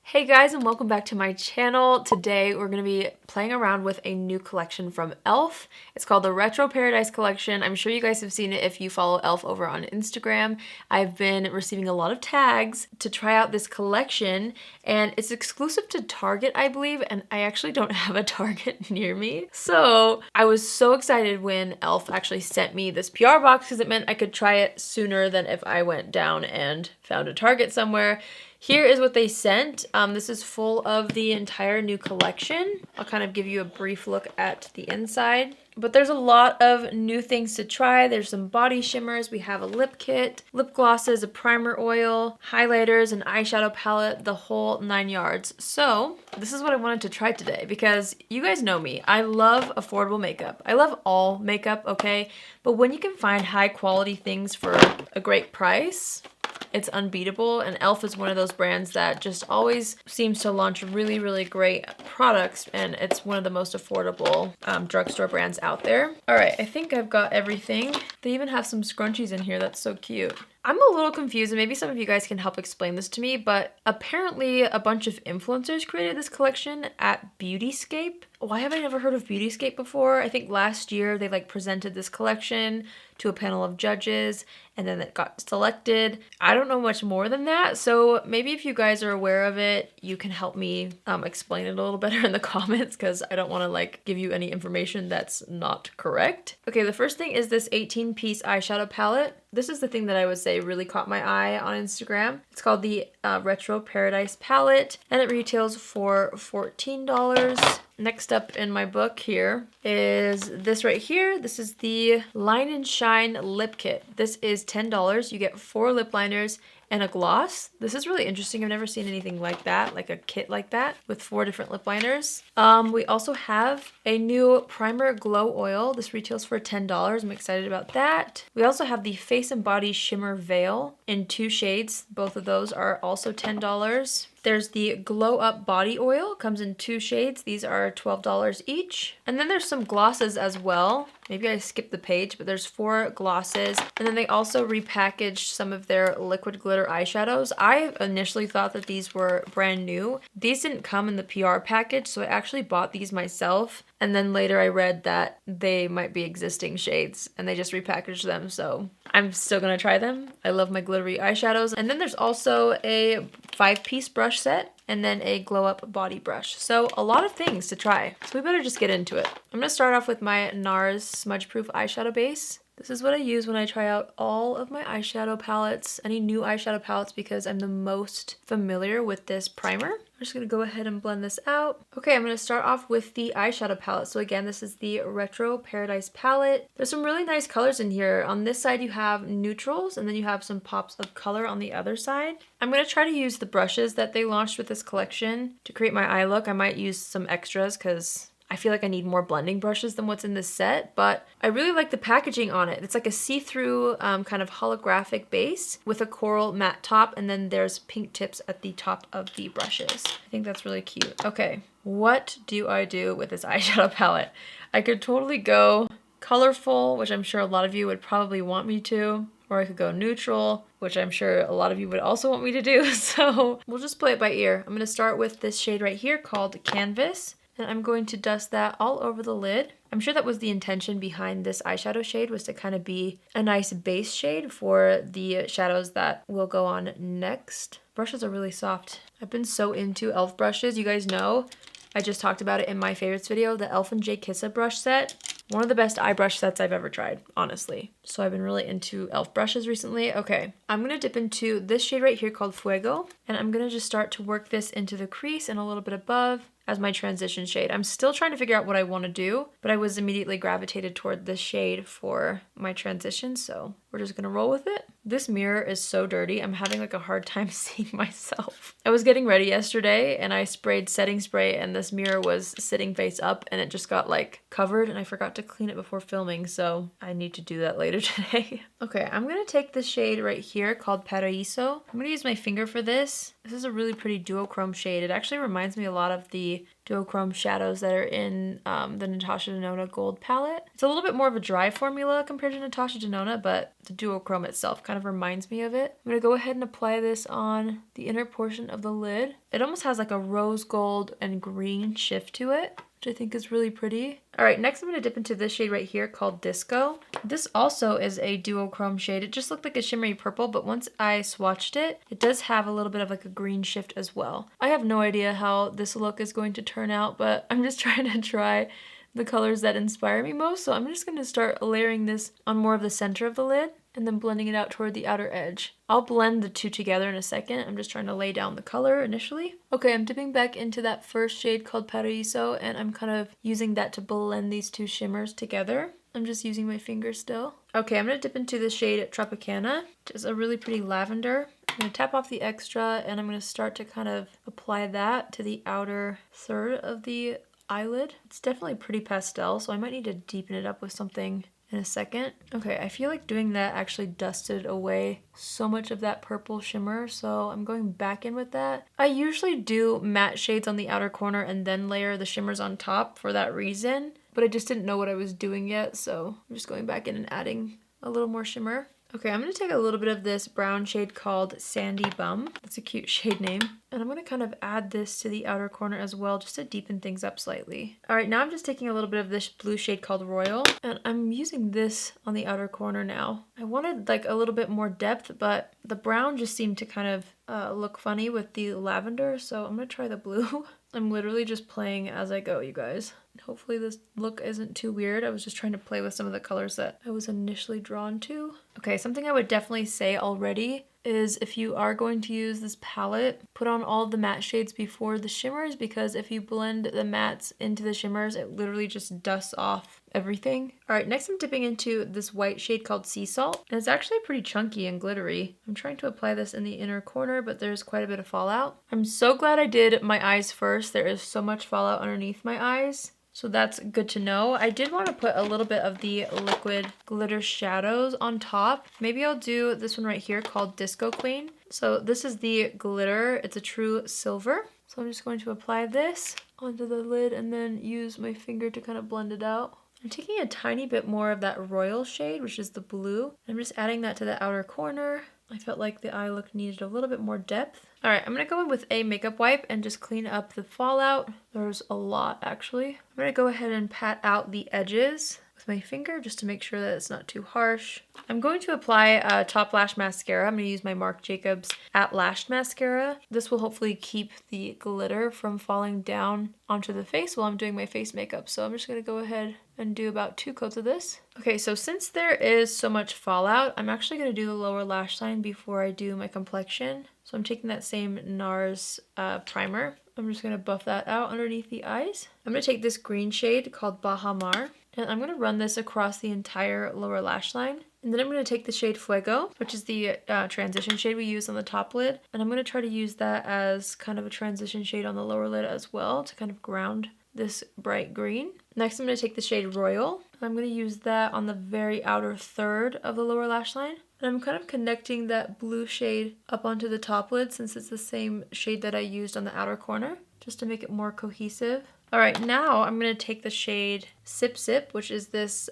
Hey guys, and welcome back to my channel. Today we're going to be playing around with a new collection from e.l.f. It's called the Retro Paradise Collection. I'm sure you guys have seen it if you follow e.l.f. over on Instagram. I've been receiving a lot of tags to try out this collection, and it's exclusive to Target, I believe, and I actually don't have a Target near me. So I was so excited when e.l.f. actually sent me this PR box because it meant I could try it sooner than if I went down and found a Target somewhere. Here is what they sent. This is full of the entire new collection. I'll kind of give you a brief look at the inside. But there's a lot of new things to try. There's some body shimmers. We have a lip kit, lip glosses, a primer oil, highlighters, an eyeshadow palette, the whole 9 yards. So this is what I wanted to try today because you guys know me. I love affordable makeup. I love all makeup, okay? But when you can find high quality things for a great price, it's unbeatable, and e.l.f. is one of those brands that just always seems to launch really, really great products, and it's one of the most affordable drugstore brands out there. All right, I think I've got everything. They even have some scrunchies in here. That's so cute. I'm a little confused, and maybe some of you guys can help explain this to me, but apparently a bunch of influencers created this collection at Beautyscape. Why have I never heard of Beautyscape before? I think last year they presented this collection to a panel of judges, and then it got selected. I don't know much more than that, so maybe if you guys are aware of it, you can help me explain it a little better in the comments, because I don't want to give you any information that's not correct. Okay, the first thing is this 18-piece eyeshadow palette. This is the thing that I would say really caught my eye on Instagram. It's called the Retro Paradise Palette, and it retails for $14. Next up in my book here is this right here. This is the Line and Shine Lip Kit. This is $10. You get 4 lip liners and a gloss. This is really interesting. I've never seen anything like that, like a kit like that with 4 different lip liners. We also have a new primer glow oil. This retails for $10. I'm excited about that. We also have the Face and Body Shimmer Veil in 2 shades. Both of those are also $10. There's the Glow Up Body Oil, comes in 2 shades. These are $12 each. And then there's some glosses as well. Maybe I skipped the page, but there's 4 glosses. And then they also repackaged some of their liquid glitter eyeshadows. I initially thought that these were brand new. These didn't come in the PR package, so I actually bought these myself. And then later I read that they might be existing shades and they just repackaged them, so I'm still gonna try them. I love my glittery eyeshadows. And then there's also a 5-piece brush set and then a glow up body brush. So a lot of things to try. So we better just get into it. I'm gonna start off with my NARS smudge proof eyeshadow base. This is what I use when I try out all of my eyeshadow palettes, any new eyeshadow palettes, because I'm the most familiar with this primer. I'm just gonna go ahead and blend this out. Okay, I'm gonna start off with the eyeshadow palette. So again, this is the Retro Paradise palette. There's some really nice colors in here. On this side, you have neutrals, and then you have some pops of color on the other side. I'm gonna try to use the brushes that they launched with this collection to create my eye look. I might use some extras because I feel like I need more blending brushes than what's in this set, but I really like the packaging on it. It's like a see-through kind of holographic base with a coral matte top, and then there's pink tips at the top of the brushes. I think that's really cute. Okay, what do I do with this eyeshadow palette? I could totally go colorful, which I'm sure a lot of you would probably want me to, or I could go neutral, which I'm sure a lot of you would also want me to do, so we'll just play it by ear. I'm gonna start with this shade right here called Canvas. And I'm going to dust that all over the lid. I'm sure that was the intention behind this eyeshadow shade, was to kind of be a nice base shade for the shadows that will go on next. Brushes are really soft. I've been so into e.l.f. brushes. You guys know, I just talked about it in my favorites video, the e.l.f. and J. Kissa brush set. One of the best eye brush sets I've ever tried, honestly. So I've been really into e.l.f. brushes recently. Okay, I'm gonna dip into this shade right here called Fuego, and I'm gonna just start to work this into the crease and a little bit above as my transition shade. I'm still trying to figure out what I want to do, but I was immediately gravitated toward this shade for my transition, so we're just gonna roll with it. This mirror is so dirty. I'm having a hard time seeing myself. I was getting ready yesterday and I sprayed setting spray and this mirror was sitting face up and it just got covered, and I forgot to clean it before filming, so I need to do that later today. Okay, I'm gonna take this shade right here called Paraíso. I'm gonna use my finger for this. This is a really pretty duochrome shade. It actually reminds me a lot of the the duochrome shadows that are in the Natasha Denona Gold palette. It's a little bit more of a dry formula compared to Natasha Denona, but the duochrome itself kind of reminds me of it. I'm going to go ahead and apply this on the inner portion of the lid. It almost has like a rose gold and green shift to it, which I think is really pretty. All right, next I'm going to dip into this shade right here called Disco. This also is a duochrome shade. It just looked like a shimmery purple, but once I swatched it, it does have a little bit of like a green shift as well. I have no idea how this look is going to turn out, but I'm just trying to try the colors that inspire me most. So I'm just going to start layering this on more of the center of the lid and then blending it out toward the outer edge. I'll blend the two together in a second. I'm just trying to lay down the color initially. Okay, I'm dipping back into that first shade called Paraíso, and I'm kind of using that to blend these two shimmers together. I'm just using my finger still. Okay, I'm going to dip into the shade Tropicana, which is a really pretty lavender. I'm going to tap off the extra, and I'm going to start to kind of apply that to the outer third of the eyelid. It's definitely pretty pastel, so I might need to deepen it up with something in a second. Okay, I feel like doing that actually dusted away so much of that purple shimmer, so I'm going back in with that. I usually do matte shades on the outer corner and then layer the shimmers on top for that reason, but I just didn't know what I was doing yet, so I'm just going back in and adding a little more shimmer. Okay, I'm going to take a little bit of this brown shade called Sandy Bum. That's a cute shade name. And I'm going to kind of add this to the outer corner as well, just to deepen things up slightly. All right, now I'm just taking a little bit of this blue shade called Royal, and I'm using this on the outer corner now. I wanted like a little bit more depth, but the brown just seemed to kind of look funny with the lavender, so I'm going to try the blue. I'm literally just playing as I go, you guys. Hopefully this look isn't too weird. I was just trying to play with some of the colors that I was initially drawn to. Okay, something I would definitely say already is if you are going to use this palette, put on all of the matte shades before the shimmers, because if you blend the mattes into the shimmers, it literally just dusts off everything. All right, next I'm dipping into this white shade called Sea Salt, and it's actually pretty chunky and glittery. I'm trying to apply this in the inner corner, but there's quite a bit of fallout. I'm so glad I did my eyes first. There is so much fallout underneath my eyes, so that's good to know. I did want to put a little bit of the liquid glitter shadows on top. Maybe I'll do this one right here called Disco Queen. So this is the glitter. It's a true silver. So I'm just going to apply this onto the lid and then use my finger to kind of blend it out. I'm taking a tiny bit more of that royal shade, which is the blue. I'm just adding that to the outer corner. I felt like the eye look needed a little bit more depth. All right, I'm gonna go in with a makeup wipe and just clean up the fallout. There's a lot actually. I'm gonna go ahead and pat out the edges with my finger just to make sure that it's not too harsh. I'm going to apply a top lash mascara. I'm going to use my Marc Jacobs at Lash mascara. This will hopefully keep the glitter from falling down onto the face while I'm doing my face makeup. So I'm just going to go ahead and do about 2 coats of this. Okay, so since there is so much fallout, I'm actually going to do the lower lash line before I do my complexion. So I'm taking that same NARS primer. I'm just going to buff that out underneath the eyes. I'm going to take this green shade called Bahamar, and I'm going to run this across the entire lower lash line. And then I'm going to take the shade Fuego, which is the transition shade we use on the top lid. And I'm going to try to use that as kind of a transition shade on the lower lid as well to kind of ground this bright green. Next, I'm going to take the shade Royal. I'm going to use that on the very outer third of the lower lash line. And I'm kind of connecting that blue shade up onto the top lid since it's the same shade that I used on the outer corner, just to make it more cohesive. All right, now I'm going to take the shade Sip Sip, which is this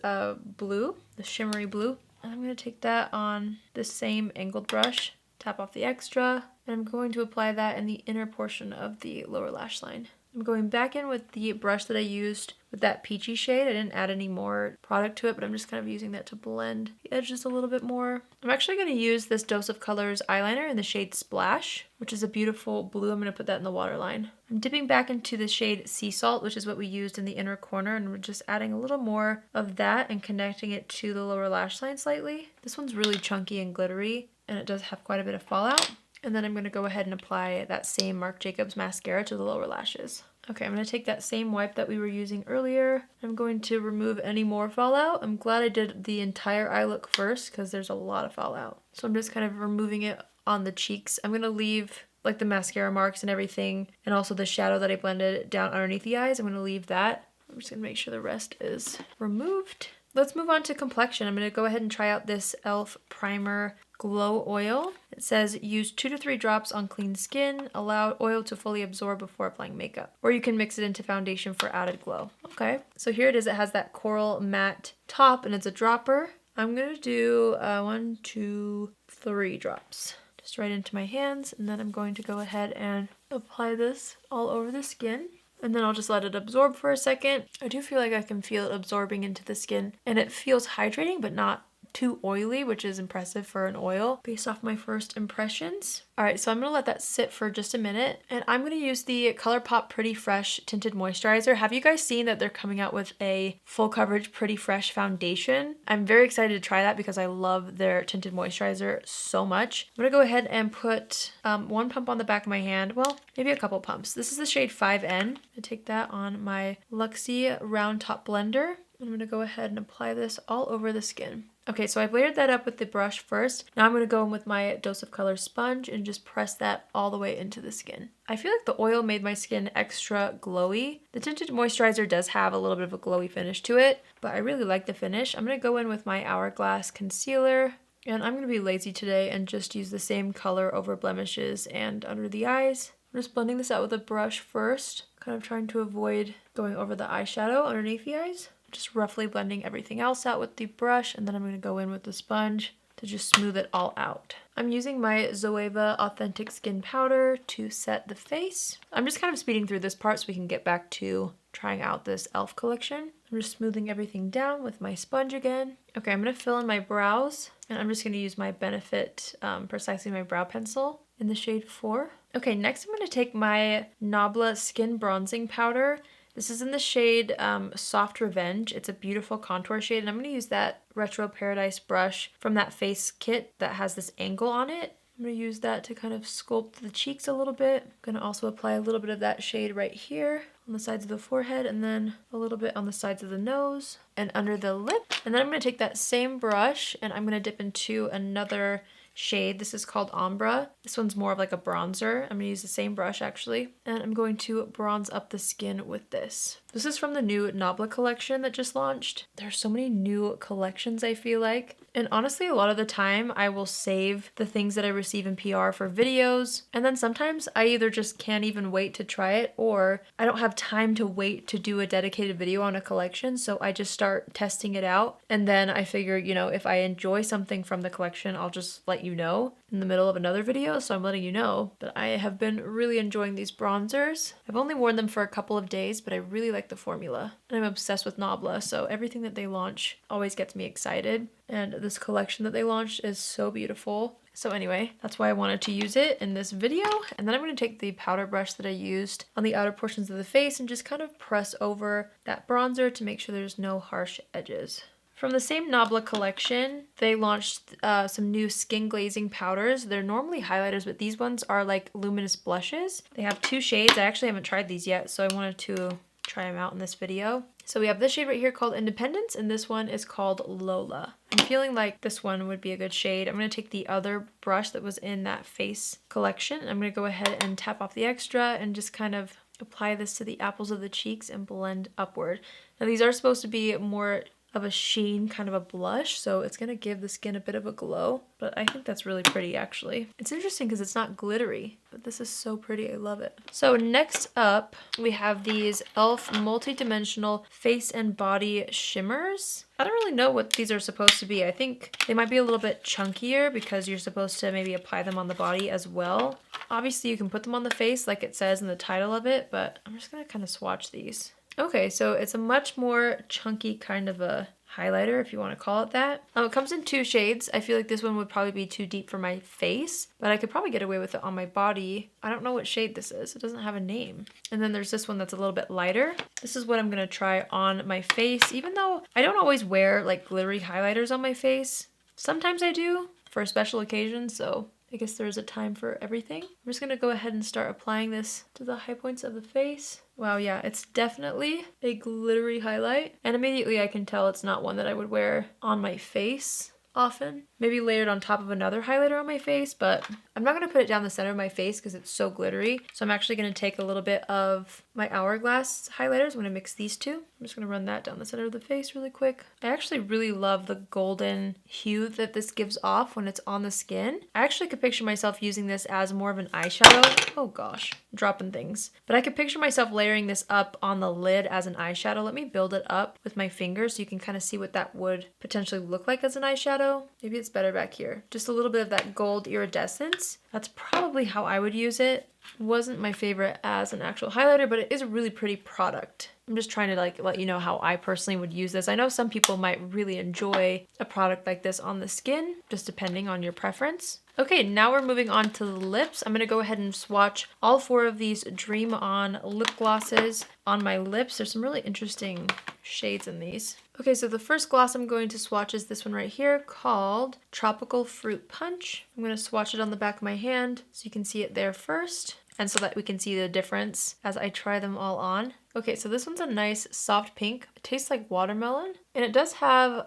blue, the shimmery blue. And I'm going to take that on the same angled brush, tap off the extra, and I'm going to apply that in the inner portion of the lower lash line. I'm going back in with the brush that I used with that peachy shade. I didn't add any more product to it, but I'm just kind of using that to blend the edges a little bit more. I'm actually going to use this Dose of Colors eyeliner in the shade Splash, which is a beautiful blue. I'm going to put that in the waterline. I'm dipping back into the shade Sea Salt, which is what we used in the inner corner, and we're just adding a little more of that and connecting it to the lower lash line slightly. This one's really chunky and glittery, and it does have quite a bit of fallout. And then I'm going to go ahead and apply that same Marc Jacobs mascara to the lower lashes. Okay, I'm going to take that same wipe that we were using earlier. I'm going to remove any more fallout. I'm glad I did the entire eye look first because there's a lot of fallout. So I'm just kind of removing it on the cheeks. I'm going to leave like the mascara marks and everything, and also the shadow that I blended down underneath the eyes. I'm going to leave that. I'm just going to make sure the rest is removed. Let's move on to complexion. I'm going to go ahead and try out this e.l.f. primer Glow Oil. It says use 2 to 3 drops on clean skin. Allow oil to fully absorb before applying makeup. Or you can mix it into foundation for added glow. Okay, so here it is. It has that coral matte top and it's a dropper. I'm going to do 1, 2, 3 drops. Just right into my hands, and then I'm going to go ahead and apply this all over the skin. And then I'll just let it absorb for a second. I do feel like I can feel it absorbing into the skin, and it feels hydrating but not too oily, which is impressive for an oil based off my first impressions. All right, so I'm gonna let that sit for just a minute, and I'm gonna use the ColourPop Pretty Fresh Tinted Moisturizer. Have you guys seen that they're coming out with a full coverage Pretty Fresh foundation? I'm very excited to try that because I love their tinted moisturizer so much. I'm gonna go ahead and put 1 pump on the back of my hand. Well, maybe a couple pumps. This is the shade 5N. I take that on my Luxie Round Top Blender. I'm gonna go ahead and apply this all over the skin. Okay, so I've layered that up with the brush first. Now I'm going to go in with my Dose of Color sponge and just press that all the way into the skin. I feel like the oil made my skin extra glowy. The tinted moisturizer does have a little bit of a glowy finish to it, but I really like the finish. I'm going to go in with my Hourglass concealer, and I'm going to be lazy today and just use the same color over blemishes and under the eyes. I'm just blending this out with a brush first, kind of trying to avoid going over the eyeshadow underneath the eyes. Just roughly blending everything else out with the brush, and then I'm going to go in with the sponge to just smooth it all out. I'm using my Zoeva Authentic Skin Powder to set the face. I'm just kind of speeding through this part so we can get back to trying out this e.l.f. collection. I'm just smoothing everything down with my sponge again. Okay, I'm going to fill in my brows, and I'm just going to use my Benefit Precisely My Brow Pencil in the shade 4. Okay, next I'm going to take my Nabla Skin Bronzing Powder. This is in the shade Soft Revenge. It's a beautiful contour shade, and I'm going to use that Retro Paradise brush from that face kit that has this angle on it. I'm going to use that to kind of sculpt the cheeks a little bit. I'm going to also apply a little bit of that shade right here on the sides of the forehead, and then a little bit on the sides of the nose and under the lip. And then I'm going to take that same brush and I'm going to dip into another shade. This is called Ombre. This one's more of like a bronzer. I'm going to use the same brush actually, and I'm going to bronze up the skin with this. This is from the new Nabla collection that just launched. There's so many new collections, I feel like. And honestly, a lot of the time I will save the things that I receive in PR for videos. And then sometimes I either just can't even wait to try it, or I don't have time to wait to do a dedicated video on a collection. So I just start testing it out. And then I figure, you know, if I enjoy something from the collection, I'll just let you know in the middle of another video. So I'm letting you know. But I have been really enjoying these bronzers. I've only worn them for a couple of days, but I really like the formula. And I'm obsessed with Nabla, so everything that they launch always gets me excited. And this collection that they launched is so beautiful. So anyway, that's why I wanted to use it in this video. And then I'm going to take the powder brush that I used on the outer portions of the face and just kind of press over that bronzer to make sure there's no harsh edges. From the same Nabla collection, they launched some new skin glazing powders. They're normally highlighters, but these ones are like luminous blushes. They have 2 shades. I actually haven't tried these yet, so I wanted to try them out in this video. So we have this shade right here called Independence, and this one is called Lola. I'm feeling like this one would be a good shade. I'm going to take the other brush that was in that face collection. I'm going to go ahead and tap off the extra and just kind of apply this to the apples of the cheeks and blend upward. Now these are supposed to be more of a sheen, kind of a blush, so it's gonna give the skin a bit of a glow, but I think that's really pretty actually. It's interesting because it's not glittery, but this is so pretty. I love it. So next up, we have these e.l.f. multi-dimensional face and body shimmers. I don't really know what these are supposed to be. I think they might be a little bit chunkier because you're supposed to maybe apply them on the body as well. Obviously you can put them on the face like it says in the title of it, but I'm just gonna kind of swatch these. Okay, so it's a much more chunky kind of a highlighter, if you want to call it that. It comes in 2 shades. I feel like this one would probably be too deep for my face, but I could probably get away with it on my body. I don't know what shade this is. It doesn't have a name. And then there's this one that's a little bit lighter. This is what I'm going to try on my face, even though I don't always wear like glittery highlighters on my face. Sometimes I do for special occasions, so I guess there's a time for everything. I'm just going to go ahead and start applying this to the high points of the face. Wow, yeah, it's definitely a glittery highlight. And immediately I can tell it's not one that I would wear on my face often. Maybe layered on top of another highlighter on my face, but I'm not going to put it down the center of my face because it's so glittery. So I'm actually going to take a little bit of my Hourglass highlighters. I'm going to mix these 2. I'm just gonna run that down the center of the face really quick. I actually really love the golden hue that this gives off when it's on the skin. I actually could picture myself using this as more of an eyeshadow. Oh gosh, I'm dropping things. But I could picture myself layering this up on the lid as an eyeshadow. Let me build it up with my fingers so you can kind of see what that would potentially look like as an eyeshadow. Maybe it's better back here. Just a little bit of that gold iridescence. That's probably how I would use it. Wasn't my favorite as an actual highlighter, but it is a really pretty product. I'm just trying to like let you know how I personally would use this. I know some people might really enjoy a product like this on the skin, just depending on your preference. Okay, now we're moving on to the lips. I'm gonna go ahead and swatch all 4 of these Dream On lip glosses on my lips. There's some really interesting shades in these. Okay, so the first gloss I'm going to swatch is this one right here called Tropical Fruit Punch. I'm gonna swatch it on the back of my hand so you can see it there first, and so that we can see the difference as I try them all on. Okay, so this one's a nice soft pink. It tastes like watermelon, and it does have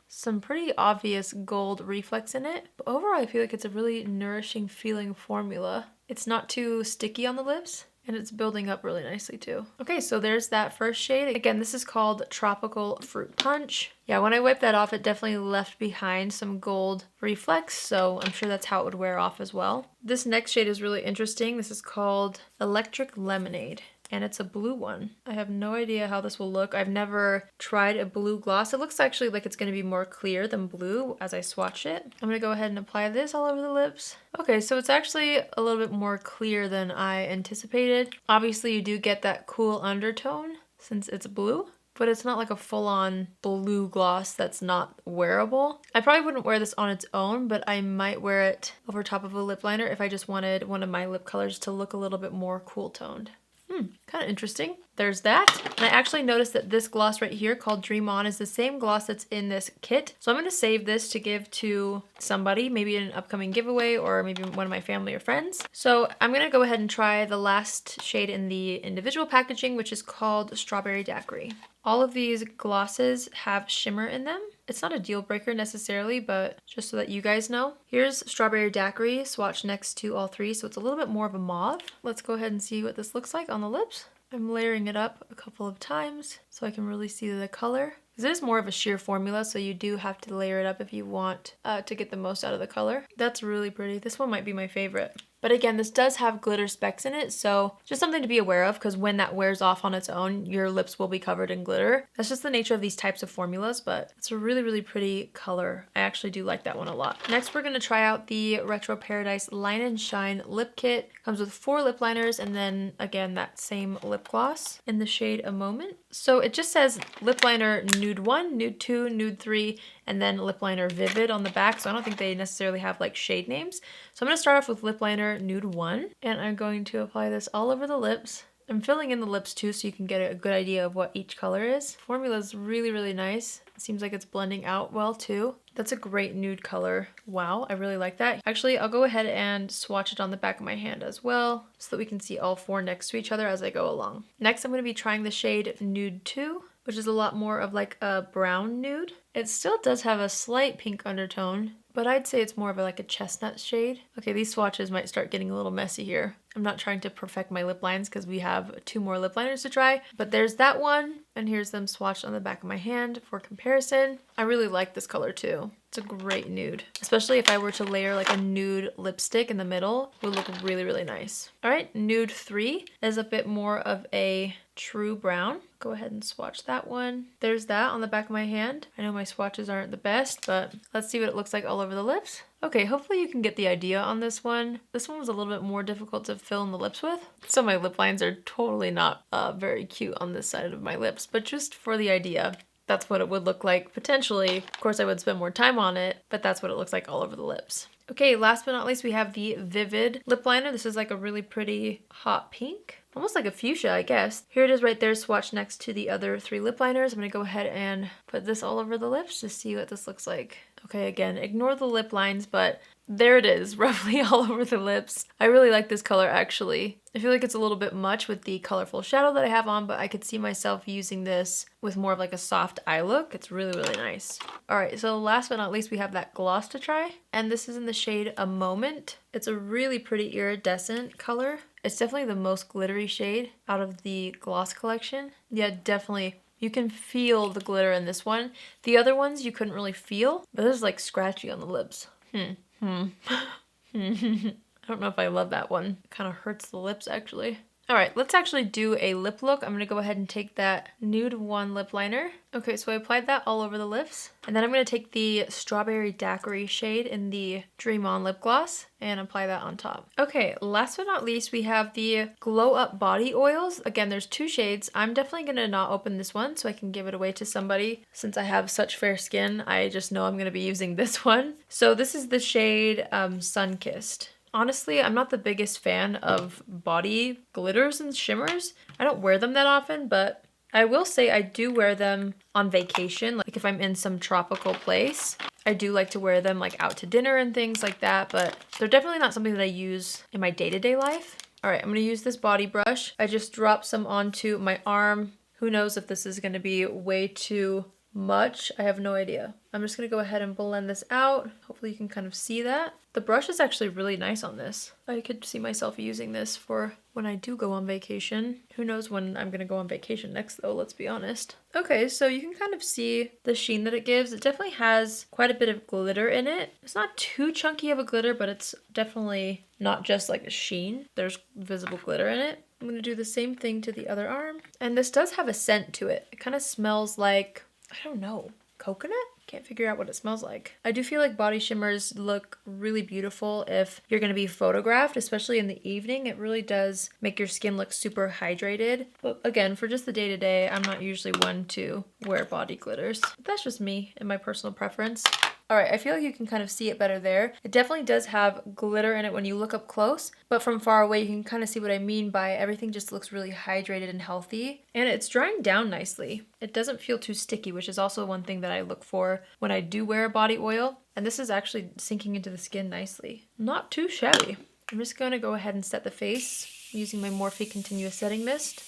some pretty obvious gold reflex in it. But overall, I feel like it's a really nourishing feeling formula. It's not too sticky on the lips, and it's building up really nicely too. Okay, so there's that first shade. Again, this is called Tropical Fruit Punch. Yeah, when I wiped that off, it definitely left behind some gold reflex, so I'm sure that's how it would wear off as well. This next shade is really interesting. This is called Electric Lemonade, and it's a blue one. I have no idea how this will look. I've never tried a blue gloss. It looks actually like it's gonna be more clear than blue as I swatch it. I'm gonna go ahead and apply this all over the lips. Okay, so it's actually a little bit more clear than I anticipated. Obviously you do get that cool undertone since it's blue, but it's not like a full-on blue gloss that's not wearable. I probably wouldn't wear this on its own, but I might wear it over top of a lip liner if I just wanted one of my lip colors to look a little bit more cool toned. Kind of interesting. There's that. And I actually noticed that this gloss right here called Dream On is the same gloss that's in this kit. So I'm going to save this to give to somebody, maybe in an upcoming giveaway or maybe one of my family or friends. So I'm going to go ahead and try the last shade in the individual packaging, which is called Strawberry Daiquiri. All of these glosses have shimmer in them. It's not a deal breaker necessarily, but just so that you guys know. Here's Strawberry Daiquiri swatched next to all 3, so it's a little bit more of a mauve. Let's go ahead and see what this looks like on the lips. I'm layering it up a couple of times so I can really see the color. This is more of a sheer formula, so you do have to layer it up if you want to get the most out of the color. That's really pretty. This one might be my favorite. But again, this does have glitter specks in it, so just something to be aware of, because when that wears off on its own, your lips will be covered in glitter. That's just the nature of these types of formulas, but it's a really, really pretty color. I actually do like that one a lot. Next, we're going to try out the Retro Paradise Line and Shine Lip Kit. Comes with 4 lip liners and then, again, that same lip gloss in the shade A Moment. So it just says lip liner Nude 1, Nude 2, Nude 3, and then lip liner Vivid on the back, so I don't think they necessarily have like shade names. So I'm going to start off with lip liner Nude 1, and I'm going to apply this all over the lips. I'm filling in the lips too so you can get a good idea of what each color is. Formula is really, really nice. It seems like it's blending out well too. That's a great nude color. Wow, I really like that. Actually, I'll go ahead and swatch it on the back of my hand as well so that we can see all 4 next to each other as I go along. Next, I'm going to be trying the shade Nude 2, which is a lot more of like a brown nude. It still does have a slight pink undertone, but I'd say it's more of like a chestnut shade. Okay, these swatches might start getting a little messy here. I'm not trying to perfect my lip lines because we have 2 more lip liners to try, but there's that one, and here's them swatched on the back of my hand for comparison. I really like this color too. It's a great nude, especially if I were to layer like a nude lipstick in the middle, it would look really, really nice. All right, Nude 3 is a bit more of a true brown. Go ahead and swatch that one. There's that on the back of my hand. I know my swatches aren't the best, but let's see what it looks like all over the lips. Okay, hopefully you can get the idea on this one. This one was a little bit more difficult to fill in the lips with. So my lip lines are totally not very cute on this side of my lips, but just for the idea, that's what it would look like potentially. Of course, I would spend more time on it, but that's what it looks like all over the lips. Okay, last but not least, we have the Vivid lip liner. This is like a really pretty hot pink. Almost like a fuchsia, I guess. Here it is right there, swatched next to the other 3 lip liners. I'm gonna go ahead and put this all over the lips to see what this looks like. Okay, again, ignore the lip lines, but there it is, roughly all over the lips. I really like this color, actually. I feel like it's a little bit much with the colorful shadow that I have on, but I could see myself using this with more of like a soft eye look. It's really, really nice. All right, so last but not least, we have that gloss to try, and this is in the shade A Moment. It's a really pretty iridescent color. It's definitely the most glittery shade out of the gloss collection. Yeah, definitely You can feel the glitter in this one. The other ones you couldn't really feel, but this is like scratchy on the lips. I don't know if I love that one. It kind of hurts the lips actually. All right, let's actually do a lip look. I'm gonna go ahead and take that Nude 1 lip liner. Okay, so I applied that all over the lips. And then I'm gonna take the Strawberry Daiquiri shade in the Dream On lip gloss and apply that on top. Okay, last but not least, we have the Glow Up Body Oils. Again, there's 2 shades. I'm definitely gonna not open this one so I can give it away to somebody. Since I have such fair skin, I just know I'm gonna be using this one. So this is the shade Sun-Kissed. Honestly, I'm not the biggest fan of body glitters and shimmers. I don't wear them that often, but I will say I do wear them on vacation. Like if I'm in some tropical place, I do like to wear them like out to dinner and things like that, but they're definitely not something that I use in my day-to-day life. All right, I'm gonna use this body brush. I just dropped some onto my arm. Who knows if this is gonna be way too much? I have no idea. I'm just gonna go ahead and blend this out. Hopefully you can kind of see that. The brush is actually really nice on this. I could see myself using this for when I do go on vacation. Who knows when I'm gonna go on vacation next though, let's be honest. Okay, so you can kind of see the sheen that it gives. It definitely has quite a bit of glitter in it. It's not too chunky of a glitter, but it's definitely not just like a sheen. There's visible glitter in it. I'm gonna do the same thing to the other arm. And this does have a scent to it. It kind of smells like, I don't know, coconut? Can't figure out what it smells like. I do feel like body shimmers look really beautiful if you're gonna be photographed, especially in the evening. It really does make your skin look super hydrated. But again, for just the day-to-day, I'm not usually one to wear body glitters. But that's just me and my personal preference. All right, I feel like you can kind of see it better there. It definitely does have glitter in it when you look up close, but from far away you can kind of see what I mean by everything just looks really hydrated and healthy. And it's drying down nicely. It doesn't feel too sticky, which is also one thing that I look for when I do wear a body oil. And this is actually sinking into the skin nicely. Not too shabby. I'm just gonna go ahead and set the face using my Morphe Continuous Setting Mist.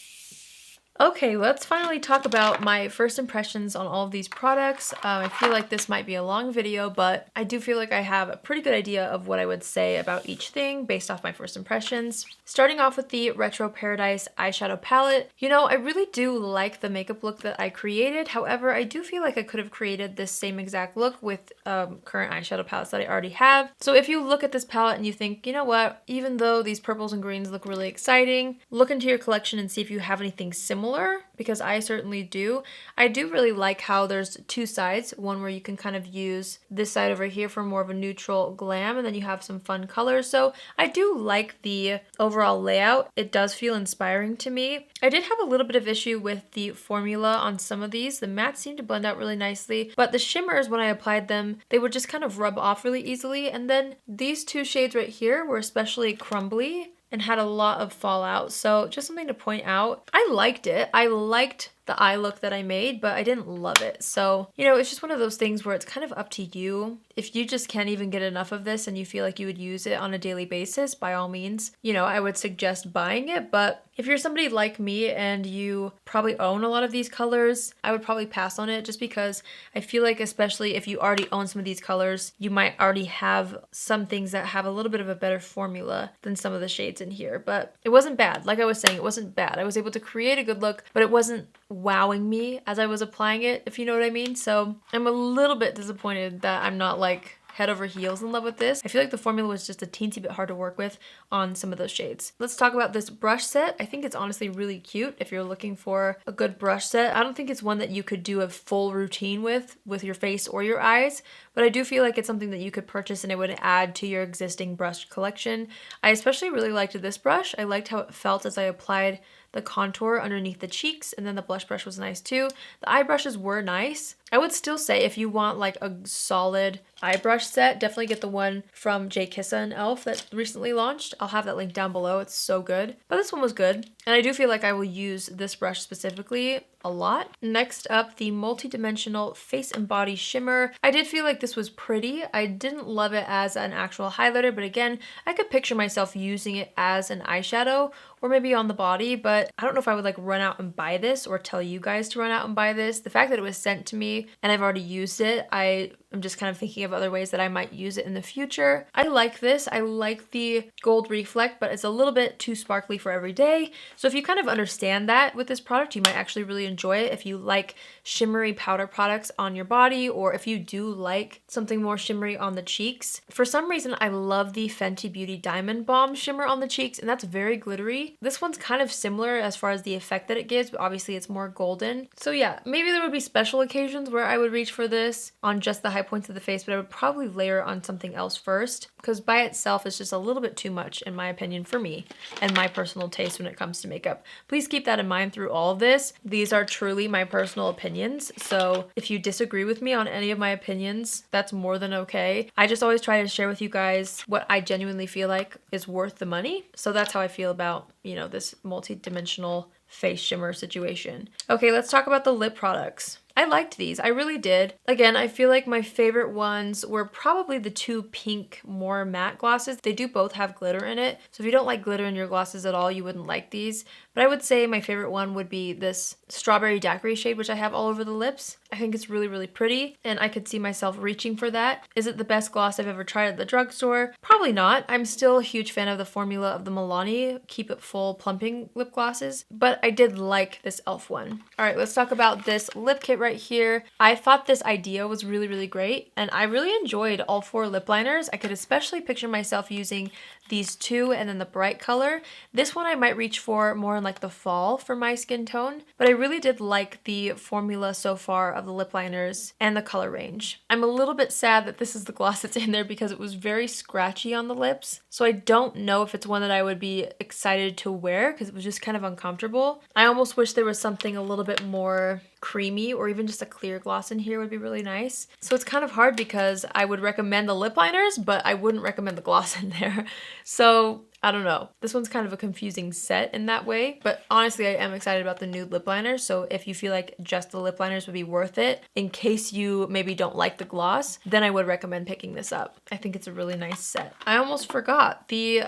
Okay, let's finally talk about my first impressions on all of these products. I feel like this might be a long video, but I do feel like I have a pretty good idea of what I would say about each thing based off my first impressions. Starting off with the Retro Paradise eyeshadow palette. You know, I really do like the makeup look that I created. However, I do feel like I could have created this same exact look with current eyeshadow palettes that I already have. So if you look at this palette and you think, you know what, even though these purples and greens look really exciting, look into your collection and see if you have anything similar, because I certainly do. I do really like how there's 2 sides, one where you can kind of use this side over here for more of a neutral glam, and then you have some fun colors. So I do like the overall layout. It does feel inspiring to me. I did have a little bit of issue with the formula on some of these. The mattes seemed to blend out really nicely, but the shimmers, when I applied them, they would just kind of rub off really easily. And then these 2 shades right here were especially crumbly and had a lot of fallout. So just something to point out. I liked it. I liked the eye look that I made, but I didn't love it. So, you know, it's just one of those things where it's kind of up to you. If you just can't even get enough of this and you feel like you would use it on a daily basis, by all means, you know, I would suggest buying it. But if you're somebody like me and you probably own a lot of these colors, I would probably pass on it, just because I feel like, especially if you already own some of these colors, you might already have some things that have a little bit of a better formula than some of the shades in here. But it wasn't bad. Like I was saying, it wasn't bad. I was able to create a good look, but it wasn't wowing me as I was applying it, if you know what I mean. So I'm a little bit disappointed that I'm not like head over heels in love with this. I feel like the formula was just a teensy bit hard to work with on some of those shades. Let's talk about this brush set. I think it's honestly really cute if you're looking for a good brush set. I don't think it's one that you could do a full routine with your face or your eyes, but I do feel like it's something that you could purchase and it would add to your existing brush collection. I especially really liked this brush. I liked how it felt as I applied the contour underneath the cheeks, and then the blush brush was nice too. The eye brushes were nice. I would still say if you want like a solid eye brush set, definitely get the one from Kissa and e.l.f. that recently launched. I'll have that link down below. It's so good. But this one was good. And I do feel like I will use this brush specifically a lot. Next up, the multi-dimensional face and body shimmer. I did feel like this was pretty. I didn't love it as an actual highlighter, but again, I could picture myself using it as an eyeshadow or maybe on the body, but I don't know if I would like run out and buy this or tell you guys to run out and buy this. The fact that it was sent to me and I've already used it, I'm just kind of thinking of other ways that I might use it in the future. I like this. I like the gold reflect, but it's a little bit too sparkly for every day. So if you kind of understand that with this product, you might actually really enjoy it if you like shimmery powder products on your body, or if you do like something more shimmery on the cheeks. For some reason, I love the Fenty Beauty Diamond Balm shimmer on the cheeks, and that's very glittery. This one's kind of similar as far as the effect that it gives, but obviously it's more golden. So yeah, maybe there would be special occasions where I would reach for this on just the high points of the face, but I would probably layer on something else first, because by itself it's just a little bit too much in my opinion for me and my personal taste when it comes to makeup. Please keep that in mind through all of this. These are truly my personal opinions, so if you disagree with me on any of my opinions, that's more than okay. I just always try to share with you guys what I genuinely feel like is worth the money. So that's how I feel about, you know, this multi-dimensional face shimmer situation. Okay, let's talk about the lip products. I liked these, I really did. Again, I feel like my favorite ones were probably the two pink, more matte glosses. They do both have glitter in it, so if you don't like glitter in your glosses at all, you wouldn't like these. But I would say my favorite one would be this strawberry daiquiri shade, which I have all over the lips. I think it's really, really pretty, and I could see myself reaching for that. Is it the best gloss I've ever tried at the drugstore? Probably not. I'm still a huge fan of the formula of the Milani Keep It Full plumping lip glosses, but I did like this e.l.f. one. All right, let's talk about this lip kit right here. I thought this idea was really, really great, and I really enjoyed all 4 lip liners. I could especially picture myself using these 2 and then the bright color. This one I might reach for more in like the fall for my skin tone, but I really did like the formula so far of the lip liners and the color range. I'm a little bit sad that this is the gloss that's in there because it was very scratchy on the lips, so I don't know if it's one that I would be excited to wear because it was just kind of uncomfortable. I almost wish there was something a little bit more creamy, or even just a clear gloss in here would be really nice. So it's kind of hard because I would recommend the lip liners, but I wouldn't recommend the gloss in there. So I don't know. This one's kind of a confusing set in that way, but honestly, I am excited about the nude lip liners. So if you feel like just the lip liners would be worth it, in case you maybe don't like the gloss, then I would recommend picking this up. I think it's a really nice set. I almost forgot the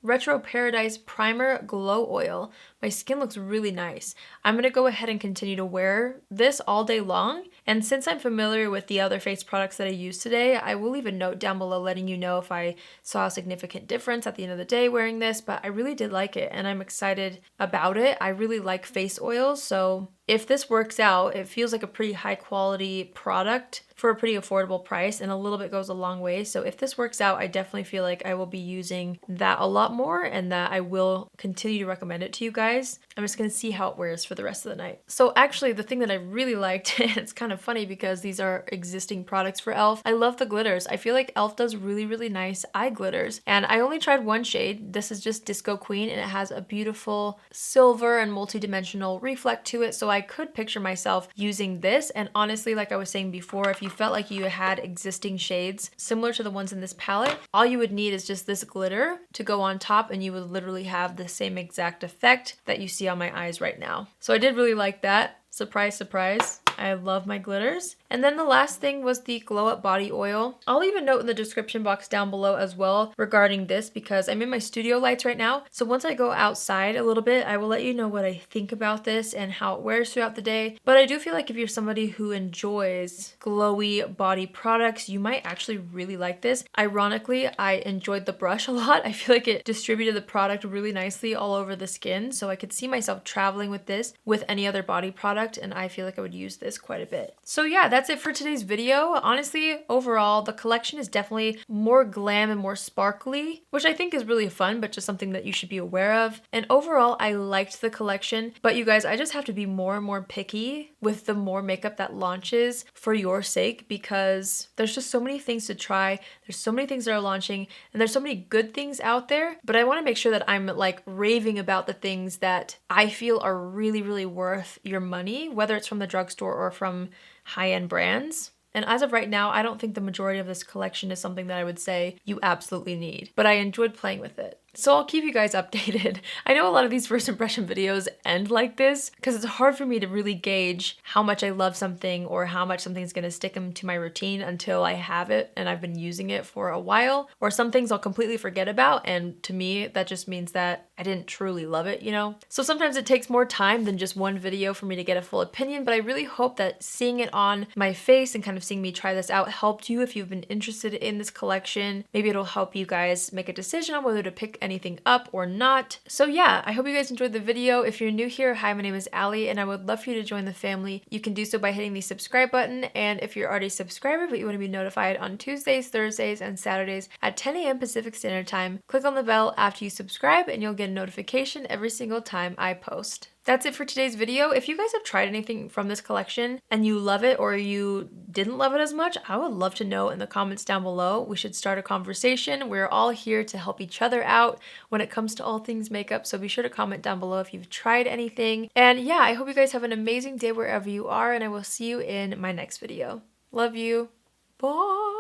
Retro Paradise Primer Glow Oil. My skin looks really nice. I'm gonna go ahead and continue to wear this all day long. And since I'm familiar with the other face products that I used today, I will leave a note down below letting you know if I saw a significant difference at the end of the day wearing this, but I really did like it and I'm excited about it. I really like face oils, so if this works out, it feels like a pretty high quality product for a pretty affordable price, and a little bit goes a long way. So if this works out, I definitely feel like I will be using that a lot more and that I will continue to recommend it to you guys. I'm just gonna see how it wears for the rest of the night. So actually the thing that I really liked, and it's kind of funny because these are existing products for e.l.f. I love the glitters. I feel like e.l.f. does really, really nice eye glitters. And I only tried one shade. This is just Disco Queen, and it has a beautiful silver and multi-dimensional reflect to it. So I could picture myself using this. And honestly, like I was saying before, if you felt like you had existing shades similar to the ones in this palette, all you would need is just this glitter to go on top, and you would literally have the same exact effect that you see on my eyes right now. So I did really like that. Surprise, surprise. I love my glitters. And then the last thing was the Glow Up Body Oil. I'll leave a note in the description box down below as well regarding this because I'm in my studio lights right now. So once I go outside a little bit, I will let you know what I think about this and how it wears throughout the day. But I do feel like if you're somebody who enjoys glowy body products, you might actually really like this. Ironically, I enjoyed the brush a lot. I feel like it distributed the product really nicely all over the skin. So I could see myself traveling with this with any other body product, and I feel like I would use this quite a bit. So yeah, that's it for today's video. Honestly, overall, the collection is definitely more glam and more sparkly, which I think is really fun, but just something that you should be aware of. And overall, I liked the collection, but you guys, I just have to be more and more picky with the more makeup that launches for your sake because there's just so many things to try. There's so many things that are launching and there's so many good things out there, but I want to make sure that I'm like raving about the things that I feel are really, really worth your money, whether it's from the drugstore or from high-end brands. And as of right now, I don't think the majority of this collection is something that I would say you absolutely need, but I enjoyed playing with it. So I'll keep you guys updated. I know a lot of these first impression videos end like this because it's hard for me to really gauge how much I love something or how much something's gonna stick into my routine until I have it and I've been using it for a while. Or some things I'll completely forget about, and to me that just means that I didn't truly love it, you know? So sometimes it takes more time than just one video for me to get a full opinion, but I really hope that seeing it on my face and kind of seeing me try this out helped you if you've been interested in this collection. Maybe it'll help you guys make a decision on whether to pick anything up or not. So yeah, I hope you guys enjoyed the video. If you're new here, hi, my name is Allie, and I would love for you to join the family. You can do so by hitting the subscribe button, and if you're already a subscriber but you want to be notified on Tuesdays, Thursdays, and Saturdays at 10 a.m. Pacific Standard Time, click on the bell after you subscribe and you'll get a notification every single time I post. That's it for today's video. If you guys have tried anything from this collection and you love it or you didn't love it as much, I would love to know in the comments down below. We should start a conversation. We're all here to help each other out when it comes to all things makeup, so be sure to comment down below if you've tried anything. And yeah, I hope you guys have an amazing day wherever you are, and I will see you in my next video. Love you. Bye!